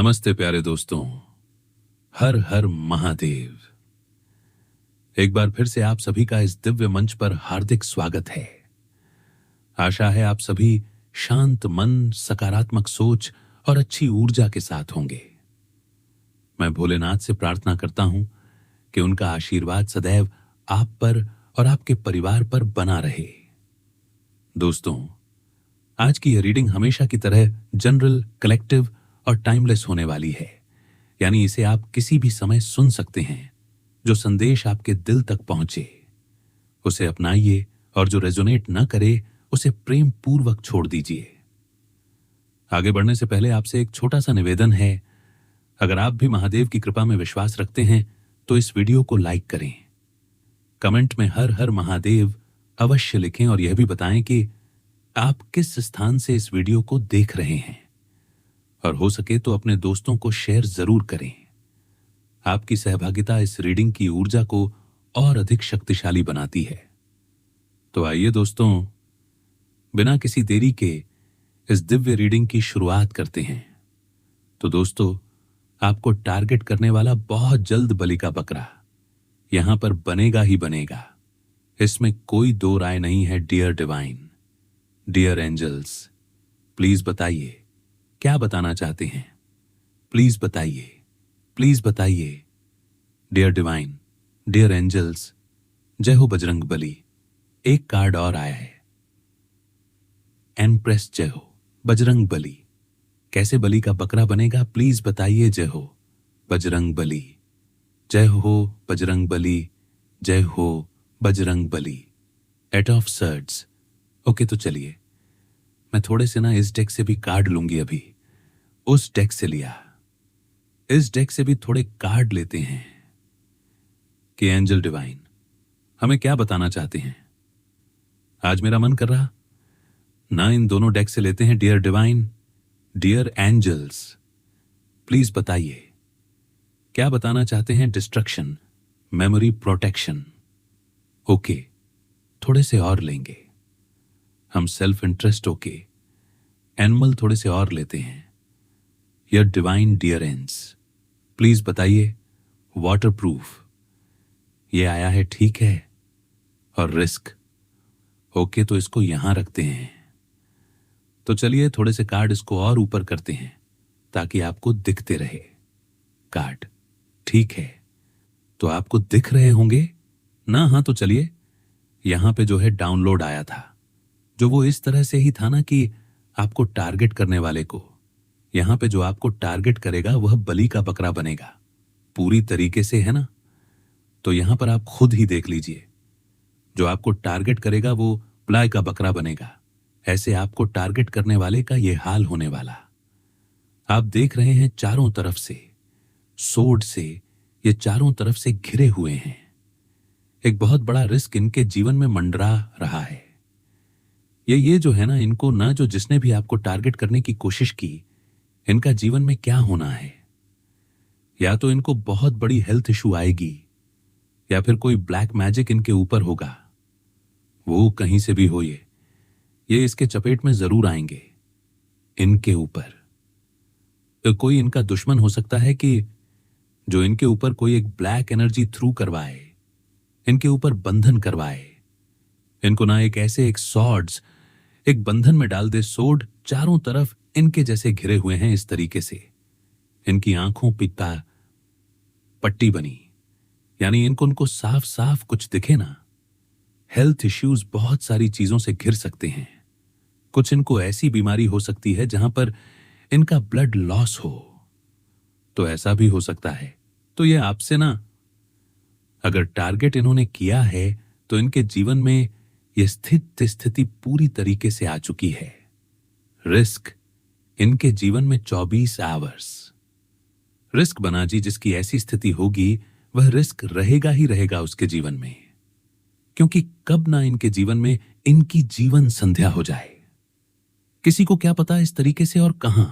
नमस्ते प्यारे दोस्तों। हर हर महादेव। एक बार फिर से आप सभी का इस दिव्य मंच पर हार्दिक स्वागत है। आशा है आप सभी शांत मन, सकारात्मक सोच और अच्छी ऊर्जा के साथ होंगे। मैं भोलेनाथ से प्रार्थना करता हूं कि उनका आशीर्वाद सदैव आप पर और आपके परिवार पर बना रहे। दोस्तों, आज की यह रीडिंग हमेशा की तरह जनरल, कलेक्टिव और टाइमलेस होने वाली है। यानी इसे आप किसी भी समय सुन सकते हैं। जो संदेश आपके दिल तक पहुंचे उसे अपनाइए और जो रेजोनेट न करे उसे प्रेम पूर्वक छोड़ दीजिए। आगे बढ़ने से पहले आपसे एक छोटा सा निवेदन है। अगर आप भी महादेव की कृपा में विश्वास रखते हैं तो इस वीडियो को लाइक करें। कमेंट में हर हर महादेव अवश्य लिखें और यह भी बताएं कि आप किस स्थान से इस वीडियो को देख रहे हैं। और हो सके तो अपने दोस्तों को शेयर जरूर करें। आपकी सहभागिता इस रीडिंग की ऊर्जा को और अधिक शक्तिशाली बनाती है। तो आइए दोस्तों, बिना किसी देरी के इस दिव्य रीडिंग की शुरुआत करते हैं। तो दोस्तों, आपको टारगेट करने वाला बहुत जल्द बलि का बकरा यहां पर बनेगा ही बनेगा। इसमें कोई दो राय नहीं है। Dear divine, dear angels, please बताइए क्या बताना चाहते हैं। प्लीज बताइए, प्लीज बताइए। डियर डिवाइन, डियर एंजल्स, जय हो बजरंग बली। एक कार्ड और आया है, एम्प्रेस। जय हो बजरंग बली। कैसे बलि का बकरा बनेगा प्लीज बताइए। जय हो बजरंग बली, जय हो बजरंग बली, जय हो Bajrang Bali. Eight of swords. Okay, तो चलिए मैं थोड़े से ना इस डेक से भी कार्ड लूंगी। अभी उस डेक से लिया, इस डेक से भी थोड़े कार्ड लेते हैं कि एंजल डिवाइन हमें क्या बताना चाहते हैं। आज मेरा मन कर रहा ना इन दोनों डेक से लेते हैं। Dear divine, dear angels, please बताइए क्या बताना चाहते हैं। Destruction, memory protection. ओके, थोड़े से और लेंगे। हम सेल्फ इंटरेस्ट ओके, एनिमल थोड़े से और लेते हैं। योर डिवाइन डियरेंस, प्लीज बताइए। वाटर प्रूफ, ये आया है, ठीक है। और रिस्क, ओके, तो इसको यहां रखते हैं। तो चलिए थोड़े से कार्ड इसको और ऊपर करते हैं ताकि आपको दिखते रहे कार्ड। ठीक है, तो आपको दिख रहे होंगे ना। हाँ, तो चलिए यहां पे जो है डाउनलोड आया था, जो वो इस तरह से ही था ना कि आपको टारगेट करने वाले को, यहां पे जो आपको टारगेट करेगा वह बलि का बकरा बनेगा। पूरी तरीके से, है ना। तो यहां पर आप खुद ही देख लीजिए, जो आपको टारगेट करेगा वो बलि का बकरा बनेगा। ऐसे आपको टारगेट करने वाले का यह हाल होने वाला। आप देख रहे हैं चारों तरफ से सोड से ये चारों तरफ से घिरे हुए हैं। एक बहुत बड़ा रिस्क इनके जीवन में मंडरा रहा है। ये जो है ना, इनको ना, जो जिसने भी आपको टारगेट करने की कोशिश की, इनका जीवन में क्या होना है। या तो इनको बहुत बड़ी हेल्थ इशू आएगी या फिर कोई ब्लैक मैजिक इनके ऊपर होगा। वो कहीं से भी हो, ये इसके चपेट में जरूर आएंगे। इनके ऊपर तो कोई इनका दुश्मन हो सकता है कि जो इनके ऊपर कोई एक ब्लैक एनर्जी थ्रू करवाए, इनके ऊपर बंधन करवाए। इनको ना एक ऐसे एक सॉर्ड्स, एक बंधन में डाल दे। सोड चारों तरफ इनके जैसे घिरे हुए हैं इस तरीके से। इनकी आंखों पिता पट्टी बनी, यानी उनको साफ साफ कुछ दिखे ना। हेल्थ इश्यूज बहुत सारी चीजों से घिर सकते हैं। कुछ इनको ऐसी बीमारी हो सकती है जहां पर इनका ब्लड लॉस हो, तो ऐसा भी हो सकता है। तो ये आपसे ना, अगर टारगेट इन्होंने किया है तो इनके जीवन में यह स्थिति पूरी तरीके से आ चुकी है। रिस्क इनके जीवन में 24 आवर्स रिस्क बना जी। जिसकी ऐसी स्थिति होगी वह रिस्क रहेगा ही रहेगा उसके जीवन में, क्योंकि कब ना इनके जीवन में इनकी जीवन संध्या हो जाए। किसी को क्या पता इस तरीके से, और कहां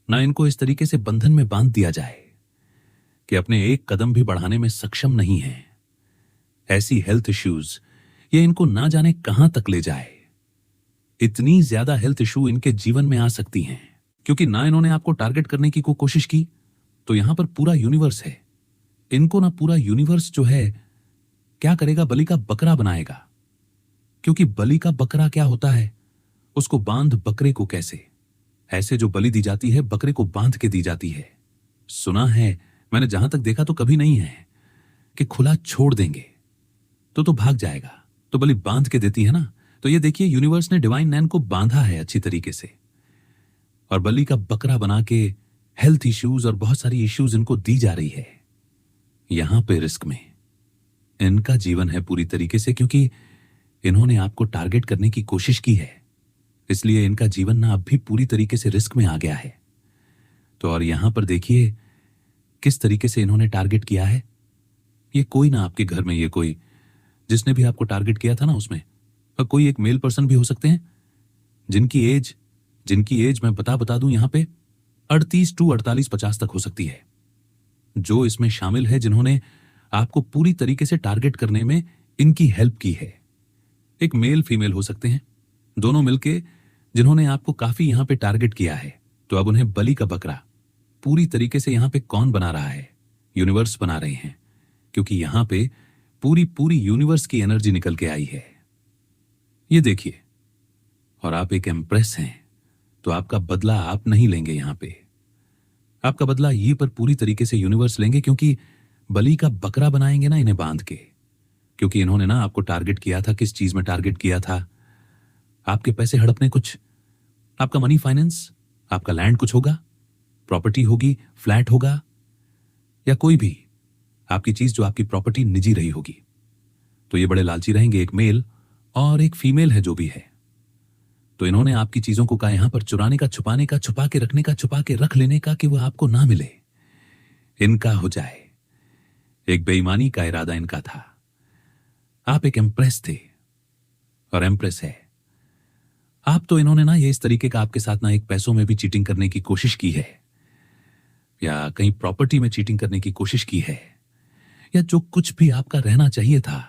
ना इनको इस तरीके से बंधन में बांध दिया जाए कि अपने एक कदम भी बढ़ाने में सक्षम नहीं है। ऐसी हेल्थ इश्यूज ये इनको ना जाने कहां तक ले जाए। इतनी ज्यादा हेल्थ इशू इनके जीवन में आ सकती हैं क्योंकि ना इन्होंने आपको टारगेट करने की कोशिश की, तो यहां पर पूरा यूनिवर्स है। इनको ना पूरा यूनिवर्स जो है क्या करेगा, बलि का बकरा बनाएगा। क्योंकि बलि का बकरा क्या होता है, उसको बांध बकरे को कैसे, ऐसे जो बलि दी जाती है बकरे को बांध के दी जाती है। सुना है, मैंने जहां तक देखा तो कभी नहीं है कि खुला छोड़ देंगे तो भाग जाएगा, तो बलि बांध के देती है ना। तो ये देखिए, यूनिवर्स ने डिवाइन नैन को बांधा है अच्छी तरीके से, और बलि का बकरा बना के हेल्थ इश्यूज और बहुत सारी इश्यूज इनको दी जा रही है। यहां पे रिस्क में इनका जीवन है पूरी तरीके से, क्योंकि इन्होंने आपको टारगेट करने की कोशिश की है, इसलिए इनका जीवन ना अब भी पूरी तरीके से रिस्क में आ गया है। तो और यहां पर देखिए किस तरीके से इन्होंने टारगेट किया है। ये कोई ना आपके घर में, ये कोई जिसने भी आपको टारगेट किया था ना, उसमें और कोई एक मेल पर्सन भी हो सकते हैं जिनकी एज मैं बता दूं यहां पे 38 टू 48-50 तक हो सकती है, जो इसमें शामिल है, जिन्होंने आपको पूरी तरीके से टारगेट करने में इनकी हेल्प की है। एक मेल फीमेल हो सकते हैं, दोनों मिलके जिन्होंने आपको काफी यहां पे टारगेट किया है। तो अब उन्हें बलि का बकरा पूरी तरीके से यहां पे कौन बना रहा है, यूनिवर्स बना रहे हैं, क्योंकि यहां पे पूरी यूनिवर्स की एनर्जी निकल के आई है। ये देखिए, और आप एक एम्प्रेस हैं, तो आपका बदला आप नहीं लेंगे, यहां पे आपका बदला ये पर पूरी तरीके से यूनिवर्स लेंगे, क्योंकि बलि का बकरा बनाएंगे ना इन्हें बांध के। क्योंकि इन्होंने ना आपको टारगेट किया था, किस चीज में टारगेट किया था, आपके पैसे हड़पने, कुछ आपका मनी फाइनेंस, आपका लैंड कुछ होगा, प्रॉपर्टी होगी, फ्लैट होगा, या कोई भी आपकी चीज जो आपकी प्रॉपर्टी निजी रही होगी। तो ये बड़े लालची रहेंगे, एक मेल और एक फीमेल है जो भी है। तो इन्होंने आपकी चीजों को कहा यहां पर चुराने का, छुपाने का, छुपा के रखने का, छुपा के रख लेने का, कि वह आपको ना मिले, इनका हो जाए। एक बेईमानी का इरादा इनका था। आप एक एम्प्रेस थे और एम्प्रेस है आप, तो इन्होंने ना ये इस तरीके का आपके साथ ना एक पैसों में भी चीटिंग करने की कोशिश की है, या कहीं प्रॉपर्टी में चीटिंग करने की कोशिश की है, या जो कुछ भी आपका रहना चाहिए था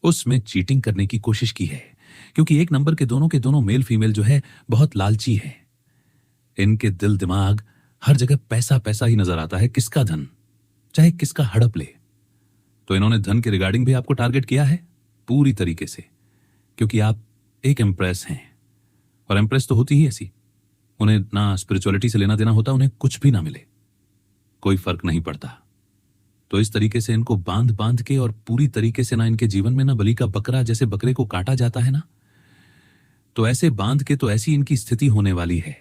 उसमें चीटिंग करने की कोशिश की है। क्योंकि एक नंबर के दोनों मेल फीमेल जो है बहुत लालची है। इनके दिल दिमाग हर जगह पैसा पैसा ही नजर आता है, किसका धन, चाहे किसका हड़प ले। तो इन्होंने धन के रिगार्डिंग भी आपको टारगेट किया है पूरी तरीके से, क्योंकि आप एक एम्प्रेस हैं, और एम्प्रेस तो होती ही ऐसी, उन्हें ना स्पिरिचुअलिटी से लेना देना होता, उन्हें कुछ भी ना मिले, कोई फर्क नहीं पड़ता। तो इस तरीके से इनको बांध बांध के और पूरी तरीके से ना इनके जीवन में ना बलि का बकरा, जैसे बकरे को काटा जाता है ना, तो ऐसे बांध के तो ऐसी इनकी स्थिति होने वाली है।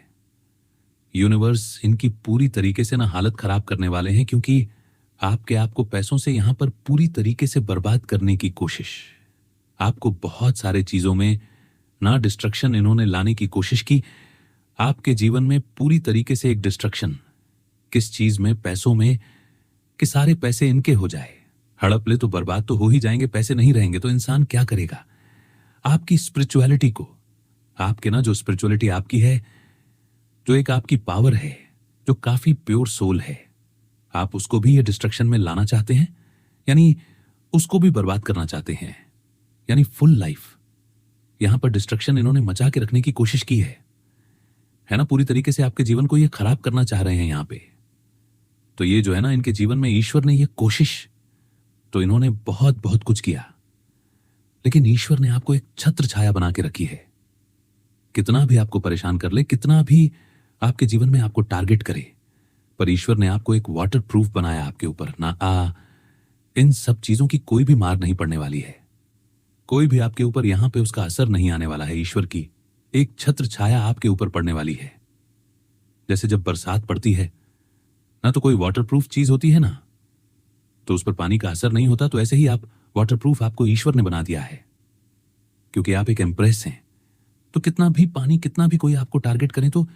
यूनिवर्स इनकी पूरी तरीके से ना हालत खराब करने वाले हैं, क्योंकि आपको पैसों से यहां पर पूरी तरीके से बर्बाद करने की कोशिश, आपको बहुत सारे चीजों में ना डिस्ट्रक्शन इन्होंने लाने की कोशिश की। आपके जीवन में पूरी तरीके से एक डिस्ट्रक्शन, किस चीज में, पैसों में, कि सारे पैसे इनके हो जाए, हड़प ले तो बर्बाद तो हो ही जाएंगे, पैसे नहीं रहेंगे तो इंसान क्या करेगा। आपकी स्पिरिचुअलिटी को, आपके ना जो स्पिरिचुअलिटी आपकी है, जो एक आपकी पावर है, जो काफी प्योर सोल है, आप उसको भी ये डिस्ट्रक्शन में लाना चाहते हैं, यानी उसको भी बर्बाद करना चाहते हैं, यानी फुल लाइफ यहां पर डिस्ट्रक्शन इन्होंने मचा के रखने की कोशिश की है ना, पूरी तरीके से आपके जीवन को ये खराब करना चाह रहे हैं यहां पे। तो ये जो है ना, इनके जीवन में ईश्वर ने ये कोशिश, तो इन्होंने बहुत बहुत कुछ किया, लेकिन ईश्वर ने आपको एक छत्र छाया बना के रखी है। कितना भी आपको परेशान कर ले, कितना भी आपके जीवन में आपको टारगेट करे, पर ईश्वर ने आपको एक वाटर प्रूफ बनाया आपके ऊपर ना। इन सब चीजों की कोई भी मार नहीं पड़ने वाली है, कोई भी आपके ऊपर यहां पे उसका असर नहीं आने वाला है। ईश्वर की एक छत्र छाया आपके ऊपर पड़ने वाली है। जैसे जब बरसात पड़ती है ना, तो कोई वाटरप्रूफ चीज होती है ना, तो उस पर पानी का असर नहीं होता, तो ऐसे ही आप वाटरप्रूफ आपको ईश्वर ने बना दिया है, क्योंकि आप एक एम्प्रेस हैं। तो कितना भी पानी, कितना भी कोई आपको टारगेट करे, तो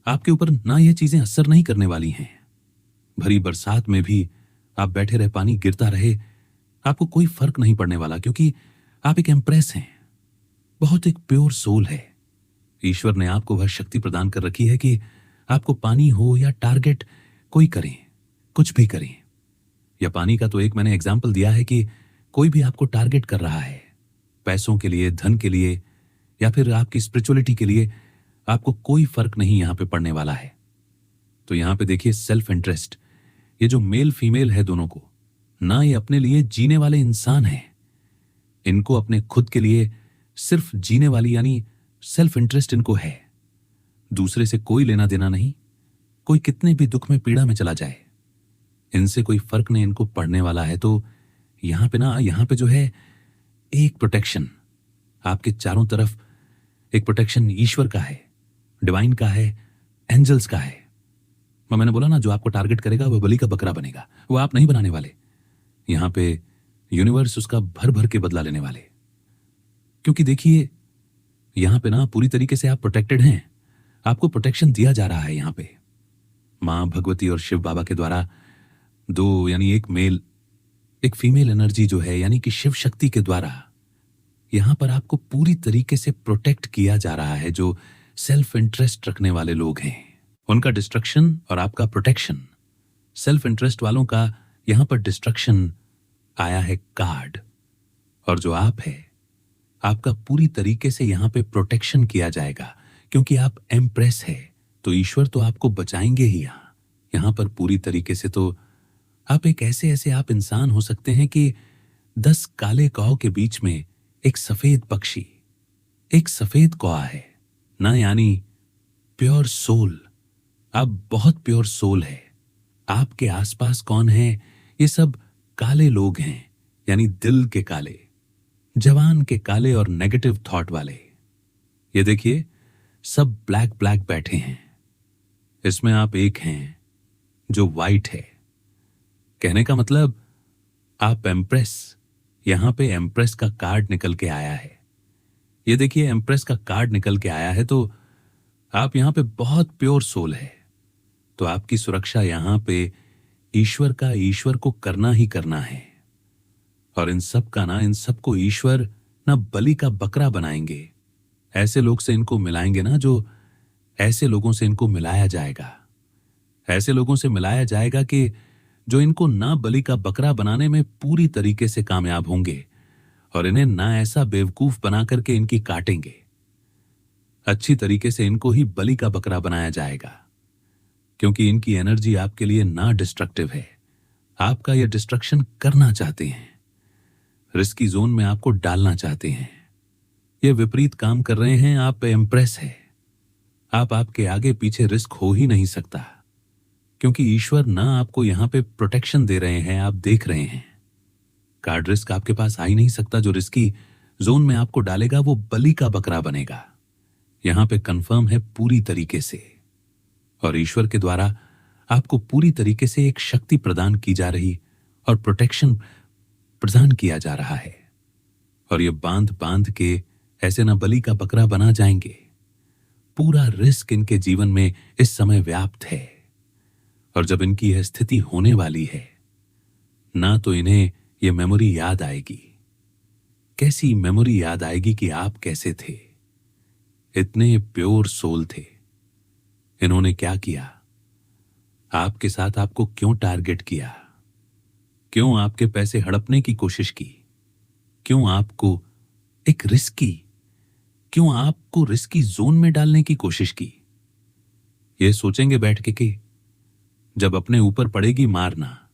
आपके ऊपर ना ये चीजें असर नहीं करने वाली हैं। भरी बरसात में भी आप बैठे रहे, पानी गिरता रहे, आपको कोई फर्क नहीं पड़ने वाला, क्योंकि आप एक एम्प्रेस हैं, बहुत एक प्योर सोल है। ईश्वर ने आपको वह शक्ति प्रदान कर रखी है कि आपको पानी हो या टारगेट कोई करें, कुछ भी करें, या पानी का तो एक मैंने एग्जाम्पल दिया है कि कोई भी आपको टारगेट कर रहा है पैसों के लिए, धन के लिए, या फिर आपकी स्पिरिचुअलिटी के लिए, आपको कोई फर्क नहीं यहां पे पड़ने वाला है। तो यहां पे देखिए सेल्फ इंटरेस्ट, ये जो मेल फीमेल है दोनों को, ना ये अपने लिए जीने वाले इंसान हैं। इनको अपने खुद के लिए सिर्फ जीने वाली यानी सेल्फ इंटरेस्ट इनको है। दूसरे से कोई लेना देना नहीं। कोई कितने भी दुख में पीड़ा में चला जाए, इनसे कोई फर्क नहीं इनको पड़ने वाला है। तो यहां पे जो है एक प्रोटेक्शन आपके चारों तरफ, एक प्रोटेक्शन ईश्वर का है, डिवाइन का है, एंजल्स का है। मैंने बोला ना, जो आपको टारगेट करेगा वह बलि का बकरा बनेगा, वो आप नहीं बनाने वाले। यहां पे यूनिवर्स उसका भर भर के बदला लेने वाले। क्योंकि देखिए यहां पे ना पूरी तरीके से आप प्रोटेक्टेड हैं। आपको प्रोटेक्शन दिया जा रहा है यहां पे मां भगवती और शिव बाबा के द्वारा। दो यानी एक मेल एक फीमेल एनर्जी जो है यानी कि शिव शक्ति के द्वारा यहां पर आपको पूरी तरीके से प्रोटेक्ट किया जा रहा है। जो सेल्फ इंटरेस्ट रखने वाले लोग हैं उनका डिस्ट्रक्शन और आपका प्रोटेक्शन। सेल्फ इंटरेस्ट वालों का यहां पर डिस्ट्रक्शन आया है कार्ड, और जो आप है आपका पूरी तरीके से यहां पे प्रोटेक्शन किया जाएगा। क्योंकि आप एम्प्रेस है तो ईश्वर तो आपको बचाएंगे ही। यहां पर पूरी तरीके से तो आप एक ऐसे आप इंसान हो सकते हैं कि 10 काले कौ के बीच में एक सफेद पक्षी, एक सफेद कौआ है ना, यानी प्योर सोल। आप बहुत प्योर सोल है। आपके आसपास कौन है? ये सब काले लोग हैं, यानी दिल के काले, जवान के काले और नेगेटिव थॉट वाले। ये देखिए सब ब्लैक ब्लैक बैठे हैं। इसमें आप एक हैं जो वाइट है। कहने का मतलब आप एम्प्रेस, यहां पे एम्प्रेस का कार्ड निकल के आया है। ये देखिए एम्प्रेस का कार्ड निकल के आया है, तो आप यहां पे बहुत प्योर सोल है। तो आपकी सुरक्षा यहां पे ईश्वर को करना ही करना है। और इन सबको ईश्वर ना बलि का बकरा बनाएंगे। ऐसे लोग से इनको मिलाएंगे ना, जो ऐसे लोगों से इनको मिलाया जाएगा। ऐसे लोगों से मिलाया जाएगा कि जो इनको ना बलि का बकरा बनाने में पूरी तरीके से कामयाब होंगे और इन्हें ना ऐसा बेवकूफ बना करके इनकी काटेंगे। अच्छी तरीके से इनको ही बलि का बकरा बनाया जाएगा। क्योंकि इनकी एनर्जी आपके लिए ना डिस्ट्रक्टिव है। आपका यह डिस्ट्रक्शन करना चाहते हैं, रिस्की जोन में आपको डालना चाहते हैं। ये विपरीत काम कर रहे हैं। आप एम्प्रेस है। आपके आगे पीछे रिस्क हो ही नहीं सकता। क्योंकि ईश्वर ना आपको यहां पे प्रोटेक्शन दे रहे हैं, आप देख रहे हैं। कार्ड रिस्क आपके पास आ ही नहीं सकता। जो रिस्की जोन में आपको डालेगा वो बलि का बकरा बनेगा। यहां पे कंफर्म है पूरी तरीके से। और ईश्वर के द्वारा आपको पूरी तरीके से एक शक्ति प्रदान की जा रही और प्रोटेक्शन प्रदान किया जा रहा है। और ये बांध बांध के ऐसे ना बलि का बकरा बना जाएंगे। पूरा रिस्क इनके जीवन में इस समय व्याप्त है। और जब इनकी यह स्थिति होने वाली है ना, तो इन्हें यह मेमोरी याद आएगी। कैसी मेमोरी याद आएगी कि आप कैसे थे, इतने प्योर सोल थे। इन्होंने क्या किया आपके साथ, आपको क्यों टारगेट किया, क्यों आपके पैसे हड़पने की कोशिश की, क्यों आपको रिस्की जोन में डालने की कोशिश की। ये सोचेंगे बैठ के कि जब अपने ऊपर पड़ेगी मारना,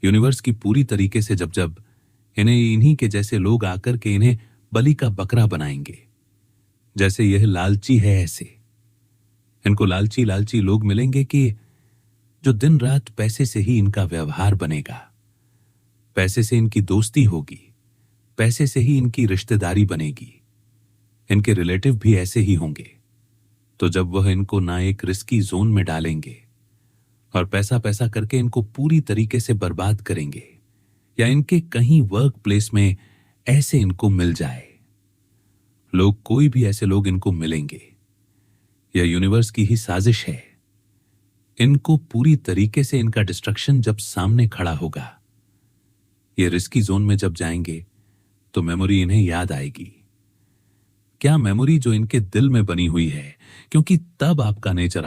यूनिवर्स की पूरी तरीके से जब इन्हें इन्हीं के जैसे लोग आकर के इन्हें बलि का बकरा बनाएंगे। जैसे यह लालची है, ऐसे इनको लालची लोग मिलेंगे कि जो दिन रात पैसे से ही इनका व्यवहार बनेगा, पैसे से इनकी दोस्ती होगी, पैसे से ही इनकी रिश्तेदारी बनेगी। इनके रिलेटिव भी ऐसे ही होंगे। तो जब वह इनको ना एक रिस्की जोन में डालेंगे और पैसा करके इनको पूरी तरीके से बर्बाद करेंगे, या इनके कहीं वर्क प्लेस में ऐसे इनको मिल जाए लोग, कोई भी ऐसे लोग इनको मिलेंगे, यह यूनिवर्स की ही साजिश है। इनको पूरी तरीके से इनका डिस्ट्रक्शन जब सामने खड़ा होगा, ये रिस्की जोन में जब जाएंगे तो मेमोरी इन्हें याद आएगी। क्या मेमोरी जो इनके दिल में बनी हुई है, क्योंकि तब आपका नेचर,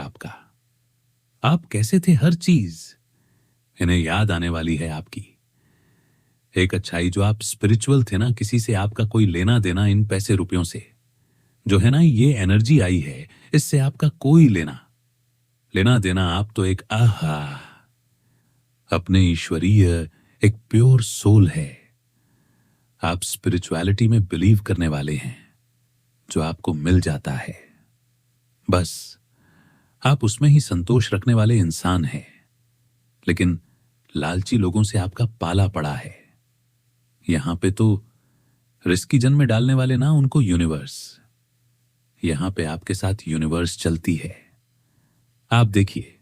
आप कैसे थे, हर चीज इन्हें याद आने वाली है आपकी। एक अच्छाई जो आप स्पिरिचुअल थे ना, किसी से आपका कोई लेना देना इन पैसे रुपयों से जो है ना, ये एनर्जी आई है, इससे आपका कोई लेना देना, आप तो एक आहा अपने ईश्वरीय एक प्योर सोल है। आप स्पिरिचुअलिटी में बिलीव करने वाले हैं, जो आपको मिल जाता है, बस आप उसमें ही संतोष रखने वाले इंसान हैं। लेकिन लालची लोगों से आपका पाला पड़ा है। यहां पे तो रिस्की जन में डालने वाले ना, उनको यूनिवर्स, यहां पे आपके साथ यूनिवर्स चलती है। आप देखिए,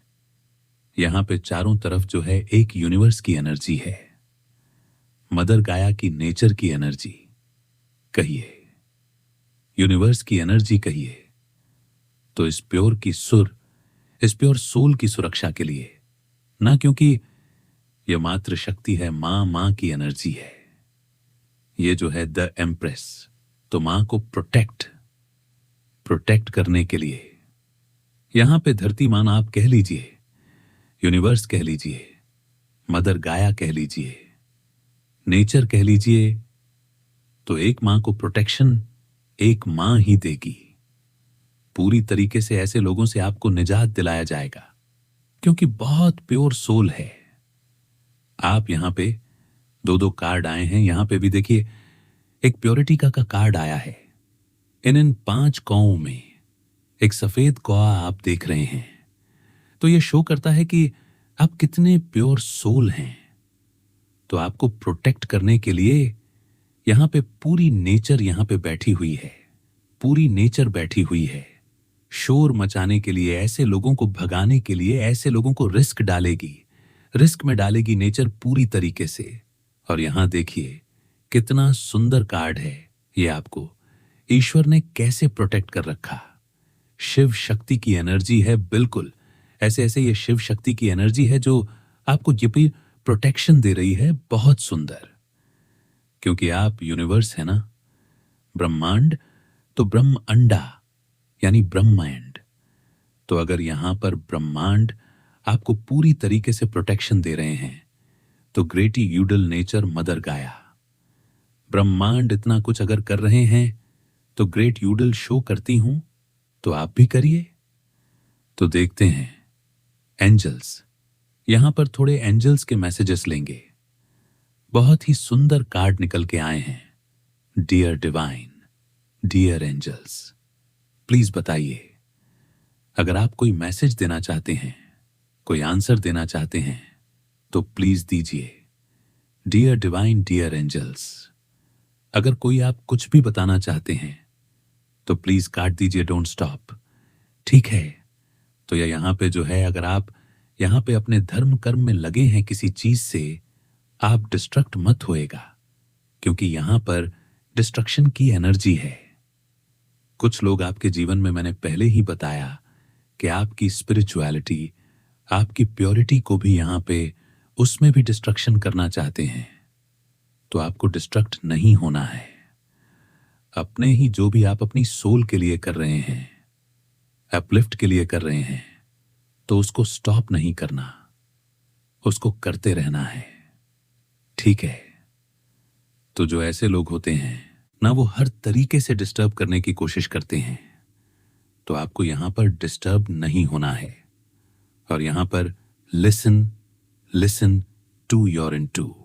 यहां पे चारों तरफ जो है एक यूनिवर्स की एनर्जी है, मदर गाया की नेचर की एनर्जी कहिए, यूनिवर्स की एनर्जी कहिए। तो इस प्योर की सुर, इस प्योर सोल की सुरक्षा के लिए ना, क्योंकि यह मात्र शक्ति है, मां की एनर्जी है। ये जो है द एम्प्रेस, तो मां को प्रोटेक्ट करने के लिए यहां पे धरती मान आप कह लीजिए, यूनिवर्स कह लीजिए, मदर गाया कह लीजिए, नेचर कह लीजिए, तो एक मां को प्रोटेक्शन एक मां ही देगी। पूरी तरीके से ऐसे लोगों से आपको निजात दिलाया जाएगा, क्योंकि बहुत प्योर सोल है। आप यहां पे दो कार्ड आए हैं, यहां पे भी देखिए एक प्योरिटी का कार्ड आया है। इन 5 कौओं में एक सफेद कौआ आप देख रहे हैं, तो यह शो करता है कि आप कितने प्योर सोल हैं। तो आपको प्रोटेक्ट करने के लिए यहां पे पूरी नेचर यहां पे बैठी हुई है, पूरी नेचर बैठी हुई है, शोर मचाने के लिए, ऐसे लोगों को भगाने के लिए, ऐसे लोगों को रिस्क में डालेगी नेचर पूरी तरीके से। और यहां देखिए कितना सुंदर कार्ड है ये, आपको ईश्वर ने कैसे प्रोटेक्ट कर रखा। शिव शक्ति की एनर्जी है, बिल्कुल ऐसे ऐसे ये शिव शक्ति की एनर्जी है जो आपको ये भी प्रोटेक्शन दे रही है। बहुत सुंदर, क्योंकि आप यूनिवर्स है ना, ब्रह्मांड, तो ब्रह्म अंडा यानी ब्रह्मांड। तो अगर यहां पर ब्रह्मांड आपको पूरी तरीके से प्रोटेक्शन दे रहे हैं, तो ग्रेटी यूडल नेचर मदर गाया, ब्रह्मांड इतना कुछ अगर कर रहे हैं, तो ग्रेट यूडल शो करती हूं, तो आप भी करिए। तो देखते हैं एंजल्स, यहां पर थोड़े एंजल्स के मैसेजेस लेंगे। बहुत ही सुंदर कार्ड निकल के आए हैं। Dear divine, dear angels, please बताइए, अगर आप कोई मैसेज देना चाहते हैं, कोई आंसर देना चाहते हैं, तो प्लीज दीजिए। डियर डिवाइन, डियर एंजल्स, अगर कोई आप कुछ भी बताना चाहते हैं, तो प्लीज काट दीजिए, डोंट स्टॉप। ठीक है, तो यहां पे जो है, अगर आप यहां पे अपने धर्म कर्म में लगे हैं किसी चीज से, आप डिस्ट्रक्ट मत होएगा, क्योंकि यहां पर डिस्ट्रक्शन की एनर्जी है। कुछ लोग आपके जीवन में, मैंने पहले ही बताया कि आपकी स्पिरिचुअलिटी, आपकी प्योरिटी को भी यहां पे उसमें भी डिस्ट्रक्शन करना चाहते हैं। तो आपको डिस्ट्रक्ट नहीं होना है। अपने ही जो भी आप अपनी सोल के लिए कर रहे हैं, अपलिफ्ट के लिए कर रहे हैं, तो उसको स्टॉप नहीं करना, उसको करते रहना है। ठीक है, तो जो ऐसे लोग होते हैं ना, वो हर तरीके से डिस्टर्ब करने की कोशिश करते हैं, तो आपको यहां पर डिस्टर्ब नहीं होना है। और यहां पर लिसन टू योर इनटू।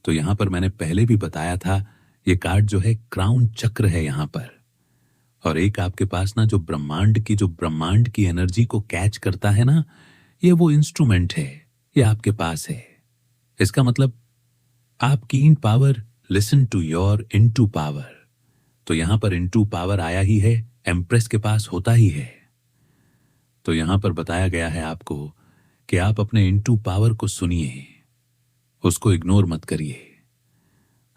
तो यहां पर मैंने पहले भी बताया था, ये कार्ड जो है क्राउन चक्र है यहां पर, और एक आपके पास ना जो ब्रह्मांड की एनर्जी को कैच करता है ना, ये वो इंस्ट्रूमेंट है, ये आपके पास है। इसका मतलब आपकी inner power, listen to your inner power. तो यहां पर इनटू पावर आया ही है, एम्प्रेस के पास होता ही है। तो यहां पर बताया गया है आपको कि आप अपने इनटू पावर को सुनिए, उसको इग्नोर मत करिए।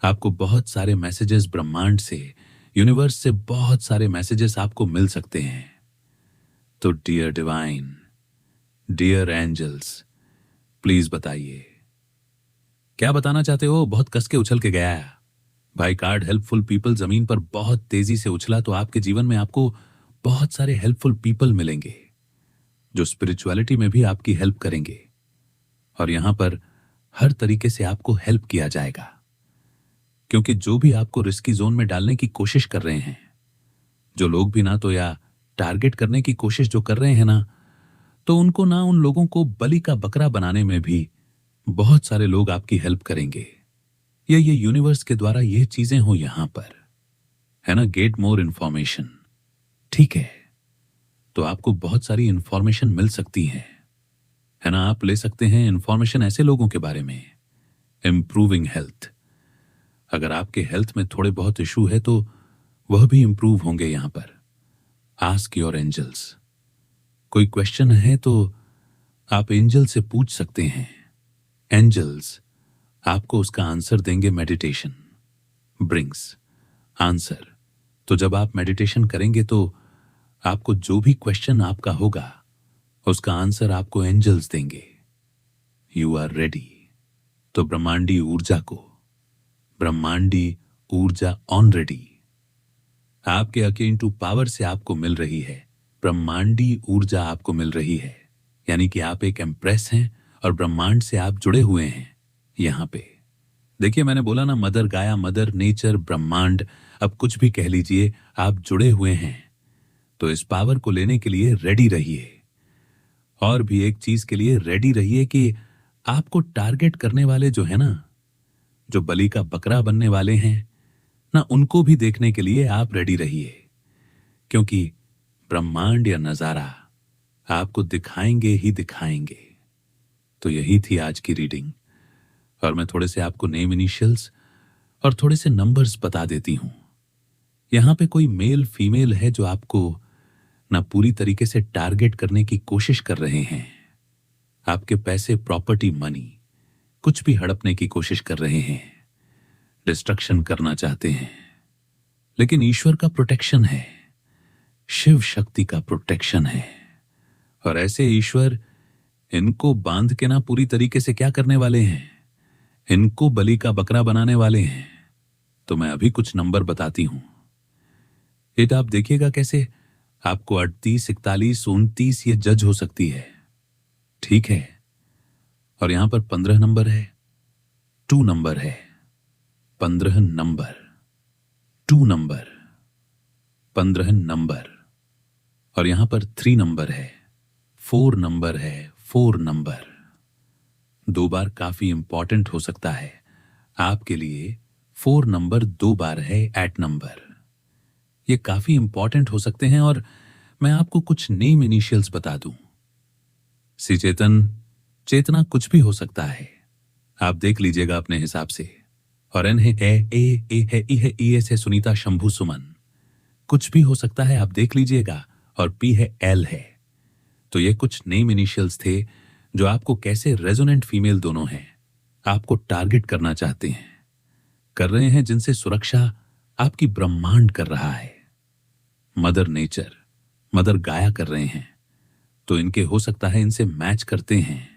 आपको बहुत सारे मैसेजेस ब्रह्मांड से, यूनिवर्स से बहुत सारे मैसेजेस आपको मिल सकते हैं। तो dear divine, dear angels, please बताइए, क्या बताना चाहते हो? बहुत कस के उछल के गया है भाई कार्ड। हेल्पफुल पीपल जमीन पर बहुत तेजी से उछला, तो आपके जीवन में आपको बहुत सारे हेल्पफुल पीपल मिलेंगे, जो स्पिरिचुअलिटी में भी आपकी हेल्प करेंगे। और यहां पर हर तरीके से आपको हेल्प किया जाएगा, क्योंकि जो भी आपको रिस्की जोन में डालने की कोशिश कर रहे हैं, जो लोग भी ना तो या टारगेट करने की कोशिश जो कर रहे हैं ना, तो उनको ना उन लोगों को बलि का बकरा बनाने में भी बहुत सारे लोग आपकी हेल्प करेंगे। ये यूनिवर्स के द्वारा ये चीजें हो यहां पर, है ना। गेट मोर इंफॉर्मेशन, ठीक है। तो आपको बहुत सारी इंफॉर्मेशन मिल सकती है ना। आप ले सकते हैं इंफॉर्मेशन ऐसे लोगों के बारे में। इंप्रूविंग हेल्थ, अगर आपके हेल्थ में थोड़े बहुत इशू है तो वह भी इंप्रूव होंगे यहां पर। आस्क योर एंजल्स, कोई क्वेश्चन है तो आप एंजल से पूछ सकते हैं। एंजल्स आपको उसका आंसर देंगे। Meditation brings answer. तो जब आप मेडिटेशन करेंगे तो आपको जो भी क्वेश्चन आपका होगा उसका आंसर आपको एंजल्स देंगे। You are ready. तो ब्रह्मांडी ऊर्जा ऑन रेडी आपके अकेन टू पावर से आपको मिल रही है। ब्रह्मांडी ऊर्जा आपको मिल रही है, यानी कि आप एक एम्प्रेस हैं और ब्रह्मांड से आप जुड़े हुए हैं। यहां पे देखिए, मैंने बोला ना, मदर गाया, मदर नेचर, ब्रह्मांड, अब कुछ भी कह लीजिए, आप जुड़े हुए हैं। तो इस पावर को लेने के लिए रेडी रहिए। और भी एक चीज के लिए रेडी रहिए कि आपको टारगेट करने वाले जो है ना, जो बलि का बकरा बनने वाले हैं ना, उनको भी देखने के लिए आप रेडी रहिए, क्योंकि ब्रह्मांड या नजारा आपको दिखाएंगे ही दिखाएंगे। तो यही थी आज की रीडिंग, और मैं थोड़े से आपको नेम इनिशियल्स और थोड़े से नंबर्स बता देती हूं। यहां पे कोई मेल फीमेल है जो आपको ना पूरी तरीके से टारगेट करने की कोशिश कर रहे हैं। आपके पैसे, प्रॉपर्टी, मनी कुछ भी हड़पने की कोशिश कर रहे हैं, डिस्ट्रक्शन करना चाहते हैं। लेकिन ईश्वर का प्रोटेक्शन है, शिव शक्ति का प्रोटेक्शन है। और ऐसे ईश्वर इनको बांध के ना पूरी तरीके से क्या करने वाले हैं, इनको बलि का बकरा बनाने वाले हैं। तो मैं अभी कुछ नंबर बताती हूं। ये आप देखिएगा कैसे आपको 38, 41, 29 ये जज हो सकती है, ठीक है। और यहां पर 15 नंबर है, 2 नंबर है, 15 नंबर, 2 नंबर, 15 नंबर। और यहां पर 3 नंबर है, 4 नंबर है, 4 नंबर। 2 बार काफी इंपॉर्टेंट हो सकता है आपके लिए। 4 नंबर 2 बार है, 8 नंबर, ये काफी इंपॉर्टेंट हो सकते हैं। और मैं आपको कुछ नेम इनिशियल्स बता दूं। सी चेतन, चेतना कुछ भी हो सकता है, आप देख लीजिएगा अपने हिसाब से। और एन है ए है ई है ई एस है सुनीता, शंभू, सुमन, कुछ भी हो सकता है, आप देख लीजिएगा। और पी है एल है। तो ये कुछ नेम इनिशियल्स थे जो आपको कैसे रेजोनेंट फीमेल दोनों हैं, आपको टारगेट करना चाहते हैं, कर रहे हैं, जिनसे सुरक्षा आपकी ब्रह्मांड कर रहा है। मदर नेचर, मदर गाया कर रहे हैं। तो इनके हो सकता है इनसे मैच करते हैं,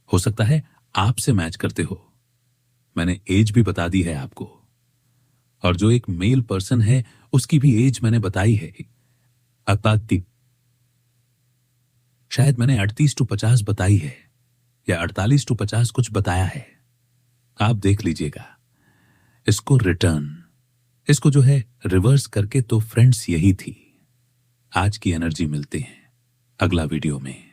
हो सकता है आपसे मैच करते हो। मैंने एज भी बता दी है आपको। और जो एक मेल पर्सन है उसकी भी एज मैंने बताई है, 38, शायद मैंने 38 टू 50 बताई है, या 48 टू 50 कुछ बताया है, आप देख लीजिएगा। इसको रिटर्न, इसको जो है रिवर्स करके, तो फ्रेंड्स यही थी आज की एनर्जी। मिलते हैं अगला वीडियो में।